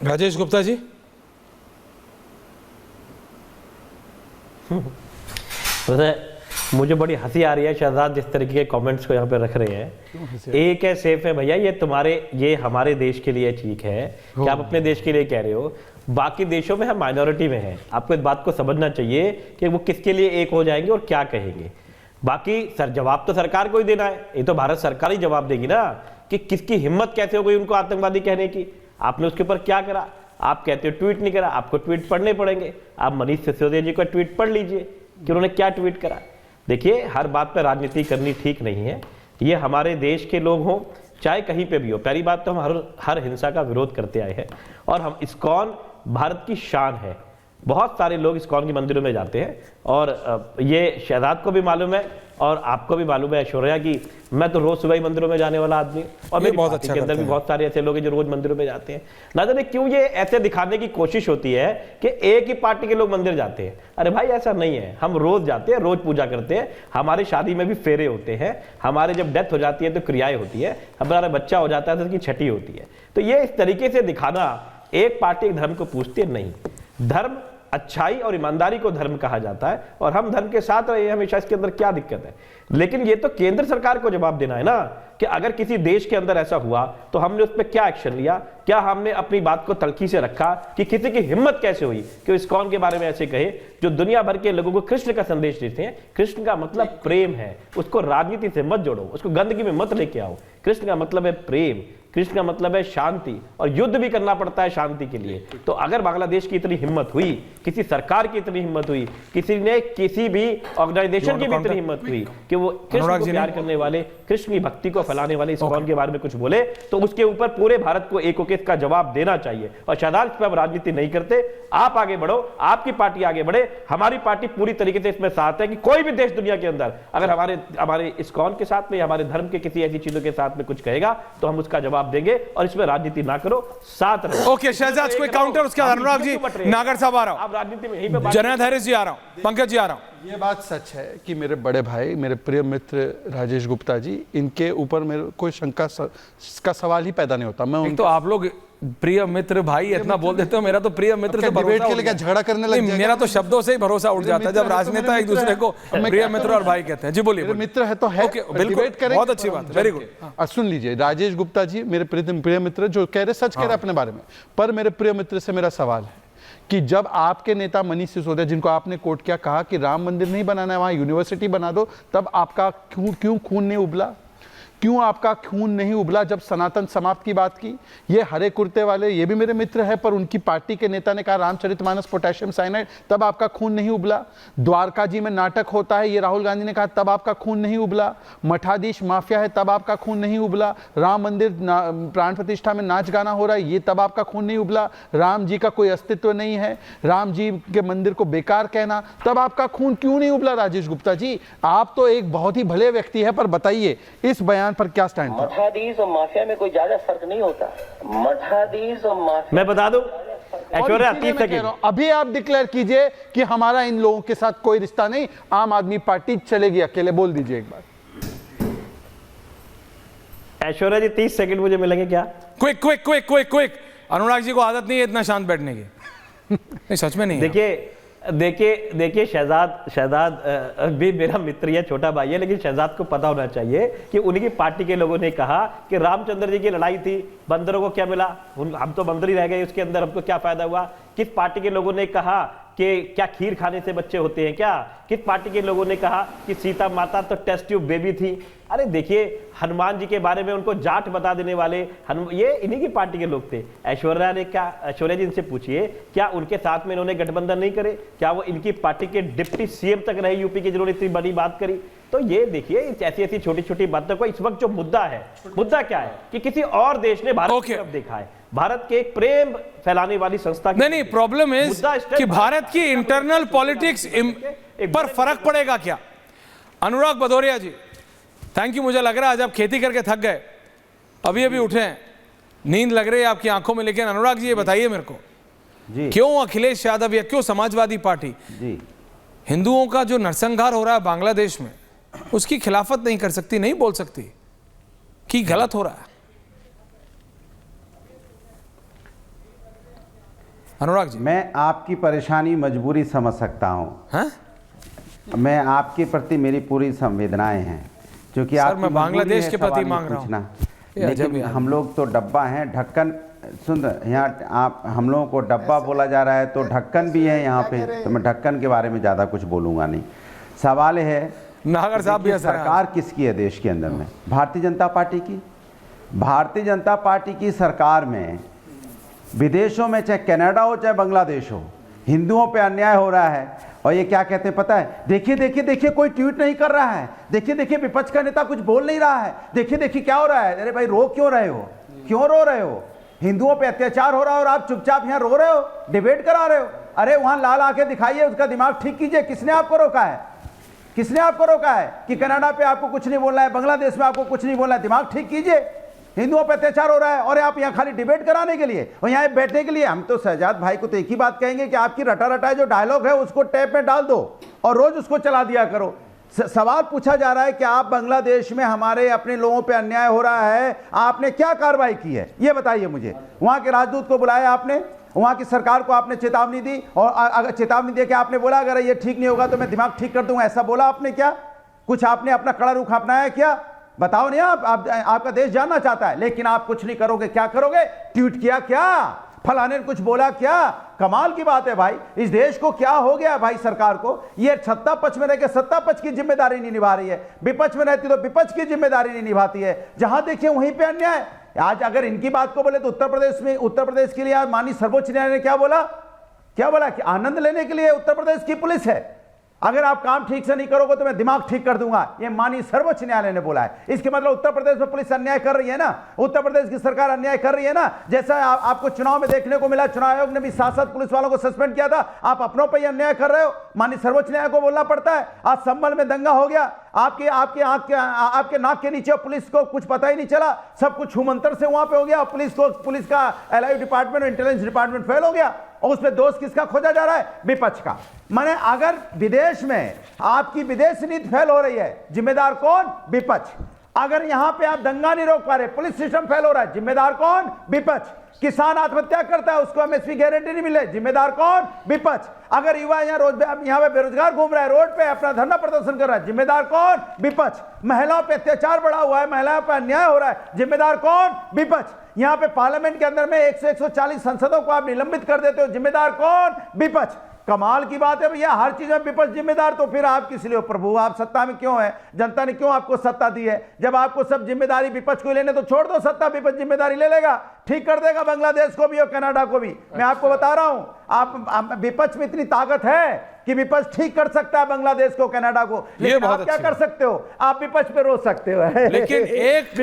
राजेश गुप्ता जी। मुझे बड़ी हंसी आ रही है शहजाद जिस तरीके के कमेंट्स को यहाँ पे रख रहे हैं। एक है सेफ है भैया, ये हमारे देश के लिए ठीक है कि आप अपने देश के लिए कह रहे हो, बाकी देशों में हम माइनॉरिटी में हैं। आपको इस बात को समझना चाहिए कि वो किसके लिए एक हो जाएंगे और क्या कहेंगे। बाकी जवाब तो सरकार को ही देना है, ये तो भारत सरकार ही जवाब देगी ना कि किसकी हिम्मत कैसे हो गई उनको आतंकवादी कहने की। आपने उसके ऊपर क्या करा? आप कहते हो ट्वीट नहीं करा, आपको ट्वीट पढ़ने पड़ेंगे। आप मनीष सिसोदिया जी का ट्वीट पढ़ लीजिए कि उन्होंने क्या ट्वीट करा। देखिए, हर बात पर राजनीति करनी ठीक नहीं है। ये हमारे देश के लोग हों चाहे कहीं पे भी हो, पहली बात तो हम हर हिंसा का विरोध करते आए हैं और हम इस्कॉन भारत की शान है। बहुत सारे लोग इस्कॉन के मंदिरों में जाते हैं और ये शहजाद को भी मालूम है और आपको भी मालूम है ऐश्वर्या की मैं तो रोज सुबह ही मंदिरों में जाने वाला आदमी और मेरी बहुत पार्टी अच्छा के अंदर भी बहुत सारे ऐसे लोग हैं जो रोज मंदिरों में जाते हैं। ना जाने क्यों ये ऐसे दिखाने की कोशिश होती है कि एक ही पार्टी के लोग मंदिर जाते हैं। अरे भाई ऐसा नहीं है, हम रोज जाते हैं, रोज पूजा करते हैं, हमारी शादी में भी फेरे होते हैं, हमारे जब डेथ हो जाती है तो क्रियाएं होती है, हमारा बच्चा हो जाता है तो उसकी छठी होती है। तो ये इस तरीके से दिखाना, एक पार्टी एक धर्म को पूछती है नहीं, धर्म अच्छाई और ईमानदारी को धर्म कहा जाता है और हम धर्म के साथ रहे हमेशा, इसके अंदर क्या दिक्कत है। लेकिन ये तो केंद्र सरकार को जवाब देना है ना कि अगर किसी देश के अंदर ऐसा हुआ तो हमने उस पर क्या एक्शन लिया, क्या हमने अपनी बात को तलखी से रखा कि किसी की हिम्मत कैसे हुई कि इस्कॉन के बारे में ऐसे कहे जो दुनिया भर के लोगों को कृष्ण का संदेश देते हैं। कृष्ण का मतलब प्रेम है, उसको राजनीति से मत जोड़ो, उसको गंदगी में मत लेके आओ। कृष्ण का मतलब है प्रेम, कृष्ण का मतलब है शांति और युद्ध भी करना पड़ता है शांति के लिए। तो अगर बांग्लादेश की इतनी हिम्मत हुई, किसी सरकार की इतनी हिम्मत हुई, किसी भी ऑर्गेनाइजेशन की भी इतनी हिम्मत हुई कि वो कृष्ण को प्यार करने वाले, कृष्ण की भक्ति को फैलाने वाले इस्कॉन के बारे में कुछ बोले तो उसके ऊपर पूरे भारत को एक होकर इसका जवाब देना चाहिए। और शहजाद इस पर अब राजनीति नहीं करते, आप आगे बढ़ो, आपकी पार्टी आगे बढ़े, हमारी पार्टी पूरी तरीके से इसमें साथ है कि कोई भी देश दुनिया के अंदर अगर हमारे इस्कॉन के साथ में, हमारे धर्म के किसी ऐसी चीजों के साथ में कुछ कहेगा तो हम उसका जवाब देंगे और इसमें राजनीति ना करो, साथ रहो। ओके शहजाद, कोई काउंटर उसके बाद अनुराग जी, नागर साहब आ रहा हूं, आप राजनीति में यहीं पे जनरल धैर्य जी आ रहा हूं, पंकज जी आ रहा हूं। ये बात सच है कि मेरे बड़े भाई, मेरे प्रिय मित्र राजेश गुप्ता जी, इनके ऊपर मेरे कोई शंका का सवाल ही पैदा नहीं होता। मैं तो आप लोग प्रिय मित्र भाई इतना बोल देते हो, मेरा तो प्रिय मित्र से डिबेट के लिए क्या झगड़ा करने लग जाएगा? मेरा तो शब्दों से ही भरोसा उठ जाता है जब राजनेता एक दूसरे को प्रिय मित्र और भाई कहते हैं। जी बोलिए। मित्र है तो है, डिबेट करें, बहुत अच्छी बात, वेरी गुड। सुन लीजिए, राजेश गुप्ता जी मेरे प्रिय मित्र जो कह रहे सच कह रहे अपने बारे में, पर मेरे प्रिय मित्र से मेरा सवाल है कि जब आपके नेता मनीष सिसोदिया, जिनको आपने कोट किया, कहा कि राम मंदिर नहीं बनाना है, वहां यूनिवर्सिटी बना दो, तब आपका क्यों खून नहीं उबला? क्यों आपका खून नहीं उबला जब सनातन समाप्त की बात की? ये हरे कुर्ते वाले, ये भी मेरे मित्र है, पर उनकी पार्टी के नेता ने कहा रामचरितमानस पोटेशियम साइनाइड, तब आपका खून नहीं उबला। द्वारका जी में नाटक होता है, ये राहुल गांधी ने कहा, तब आपका खून नहीं उबला। मठाधीश माफिया है, तब आपका खून नहीं उबला। राम मंदिर प्राण प्रतिष्ठा में नाच गाना हो रहा है, ये तब आपका खून नहीं उबला। राम जी का कोई अस्तित्व नहीं है, राम जी के मंदिर को बेकार कहना, तब आपका खून क्यों नहीं उबला? राजेश गुप्ता जी, आप तो एक बहुत ही भले व्यक्ति है, पर बताइए इस बयान पर क्या स्टैंड था? मठाधीश और माफिया में कोई ज्यादा फर्क नहीं होता। मठाधीश और माफिया, मैं बता दूं ऐश्वर्या, 30 सेकंड अभी आप डिक्लेयर कीजिए कि हमारा इन लोगों के साथ कोई रिश्ता नहीं, आम आदमी पार्टी चलेगी अकेले। बोल दीजिए एक बार। ऐश्वर्या जी 30 सेकंड मुझे मिलेंगे क्या? Quick quick quick quick quick. Anurag ji को आदत नहीं है इतना शांत बैठने की। नहीं, सच में नहीं। देखिए शहजाद भी मेरा मित्र है, छोटा भाई है, लेकिन शहजाद को पता होना चाहिए कि उनकी पार्टी के लोगों ने कहा कि रामचंद्र जी की लड़ाई थी, बंदरों को क्या मिला? हम तो बंदर ही रह गए, उसके अंदर हमको क्या फायदा हुआ? किस पार्टी के लोगों ने कहा कि क्या खीर खाने से बच्चे होते हैं क्या? किस पार्टी के लोगों ने कहा कि सीता माता तो टेस्ट ट्यूब बेबी थी? अरे देखिए, हनुमान जी के बारे में उनको जाट बता देने वाले ये इन्हीं की पार्टी के लोग थे। ऐश्वर्या जी इनसे पूछिए, क्या उनके साथ में इन्होंने गठबंधन नहीं करे? क्या वो इनकी पार्टी के डिप्टी सीएम तक रहे यूपी के, जिन्होंने इतनी बड़ी बात करी? तो ये देखिए, ऐसी छोटी छोटी बातों को, इस वक्त जो मुद्दा है, मुद्दा क्या है कि किसी और देश ने भारत की तरफ देखा है, भारत के एक प्रेम फैलाने वाली संस्था की। नहीं, प्रॉब्लम है कि भारत की इंटरनल पॉलिटिक्स पर फर्क पड़ेगा क्या? अनुराग भदौरिया जी, थैंक यू। मुझे लग रहा है आज आप खेती करके थक गए, अभी उठे हैं, नींद लग रही है आपकी आंखों में। लेकिन अनुराग जी ये बताइए मेरे को, क्यों अखिलेश यादव या क्यों समाजवादी पार्टी हिंदुओं का जो नरसंहार हो रहा है बांग्लादेश में, उसकी खिलाफत नहीं कर सकती, नहीं बोल सकती कि गलत हो रहा है? अनुराग जी। मैं आपकी परेशानी मजबूरी समझ सकता हूँ, हाँ मैं आपके प्रति मेरी पूरी संवेदनाएं हैं, क्योंकि सर, आपकी मैं बांग्लादेश मजबूरी है के प्रति सवाल ये मांग रहा हूं। पूछना। ये अजब लेकिन यार। हम लोग तो डब्बा हैं, ढक्कन सुन यहाँ आप हम लोगों को डब्बा बोला जा रहा है, तो ढक्कन भी है यहाँ पे, तो मैं ढक्कन के बारे में ज़्यादा कुछ बोलूँगा नहीं। सवाल है नागर साहब भी देखिए, ऐसा है। सरकार किसकी है देश के अंदर में? भारतीय जनता पार्टी की। भारतीय जनता पार्टी की सरकार में विदेशों में, चाहे कनाडा हो चाहे बांग्लादेश हो, हिंदुओं पे अन्याय हो रहा है। और ये क्या कहते हैं पता है? देखिए देखिए देखिए, कोई ट्वीट नहीं कर रहा है, देखिए देखिए विपक्ष का नेता कुछ बोल नहीं रहा है, देखिए देखिए क्या हो रहा है। अरे भाई रो क्यों रहे हो? क्यों रो रहे हो? हिंदुओं पे अत्याचार हो रहा है और आप चुपचाप यहाँ रो रहे हो, डिबेट करा रहे हो। अरे वहां लाल आंखें दिखाइए, उसका दिमाग ठीक कीजिए। किसने आपको रोका है? किसने आपको रोका है कि कनाडा पे आपको कुछ नहीं बोलना है, बांग्लादेश में आपको कुछ नहीं बोलना है? दिमाग ठीक कीजिए। हिंदुओं पर अत्याचार हो रहा है और आप यहाँ खाली डिबेट कराने के लिए और यहाँ बैठने के लिए। हम तो शहजाद भाई को तो एक ही बात कहेंगे कि आपकी रटा रटा जो डायलॉग है उसको टैप में डाल दो और रोज उसको चला दिया करो। सवाल पूछा जा रहा है कि आप बांग्लादेश में हमारे अपने लोगों पे अन्याय हो रहा है, आपने क्या कार्रवाई की है ये बताइए मुझे। वहां के राजदूत को बुलाया आपने, वहां की सरकार को आपने चेतावनी दी और अगर चेतावनी दे के आपने बोला अगर ये ठीक नहीं होगा तो मैं दिमाग ठीक कर दूंगा, ऐसा बोला आपने क्या? कुछ आपने अपना कड़ा रुख अपनाया क्या? बताओ नहीं। आपका देश जानना चाहता है, लेकिन आप कुछ नहीं करोगे। क्या करोगे? ट्वीट किया क्या? फलाने ने कुछ बोला क्या? कमाल की बात है भाई, इस देश को क्या हो गया भाई? सरकार को ये सत्ता पक्ष में रहकर सत्ता पक्ष की जिम्मेदारी नहीं निभा रही है, विपक्ष में रहती तो विपक्ष की जिम्मेदारी नहीं निभाती है। जहां देखिए वहीं पे अन्याय। आज अगर इनकी बात को बोले तो उत्तर प्रदेश के लिए आज माननीय सर्वोच्च न्यायालय ने क्या बोला? क्या बोला कि आनंद लेने के लिए उत्तर प्रदेश की पुलिस है, अगर आप काम ठीक से नहीं करोगे तो मैं दिमाग ठीक कर दूंगा। ये माननीय सर्वोच्च न्यायालय ने बोला है। इसके मतलब उत्तर प्रदेश में पुलिस अन्याय कर रही है ना, उत्तर प्रदेश की सरकार अन्याय कर रही है ना। जैसा आपको चुनाव में देखने को मिला, चुनाव आयोग ने भी 7 पुलिस वालों को सस्पेंड किया था, आप अपनों पर ही अन्याय कर रहे हो। माननीय सर्वोच्च न्यायालय को बोलना पड़ता है। आज संभल में दंगा हो गया, आपके नाक के नीचे पुलिस को कुछ पता ही नहीं चला, सब कुछ छूमंतर से वहां पे हो गया। पुलिस का एलआईयू डिपार्टमेंट और इंटेलिजेंस डिपार्टमेंट फेल हो गया और उसमें दोष किसका खोजा जा रहा है? विपक्ष का। माने अगर विदेश में आपकी विदेश नीति फेल हो रही है, जिम्मेदार कौन? विपक्ष। अगर यहां पे आप दंगा नहीं रोक पा रहे, पुलिस सिस्टम फेल हो रहा है, जिम्मेदार कौन? विपक्ष। किसान आत्महत्या करता है, उसको एमएसपी गारंटी नहीं मिले, जिम्मेदार कौन? विपक्ष। अगर युवा यहाँ पे बेरोजगार घूम रहा है, रोड पे अपना धरना प्रदर्शन कर रहा है, जिम्मेदार कौन? विपक्ष। महिलाओं पे अत्याचार बढ़ा हुआ है, महिलाओं पर अन्याय हो रहा है, जिम्मेदार कौन? विपक्ष। यहाँ पे पार्लियामेंट के अंदर में 140 संसदों को आप निलंबित कर देते हो, जिम्मेदार कौन? विपक्ष। कमाल की बात है भैया, हर चीज में विपक्ष जिम्मेदार। तो फिर आप किस लिए हो प्रभु? आप सत्ता में क्यों है? जनता ने क्यों आपको सत्ता दी है? जब आपको सब जिम्मेदारी विपक्ष को लेने तो छोड़ दो, सत्ता विपक्ष जिम्मेदारी ले लेगा, ठीक कर देगा बांग्लादेश को भी और कनाडा को भी। मैं आपको बता रहा हूं, आप विपक्ष में इतनी ताकत है कि विपक्ष ठीक कर सकता है बांग्लादेश को, कनाडा को। लेकिन आप क्या कर सकते हो? आप विपक्ष पे रोक सकते हो। लेकिन एक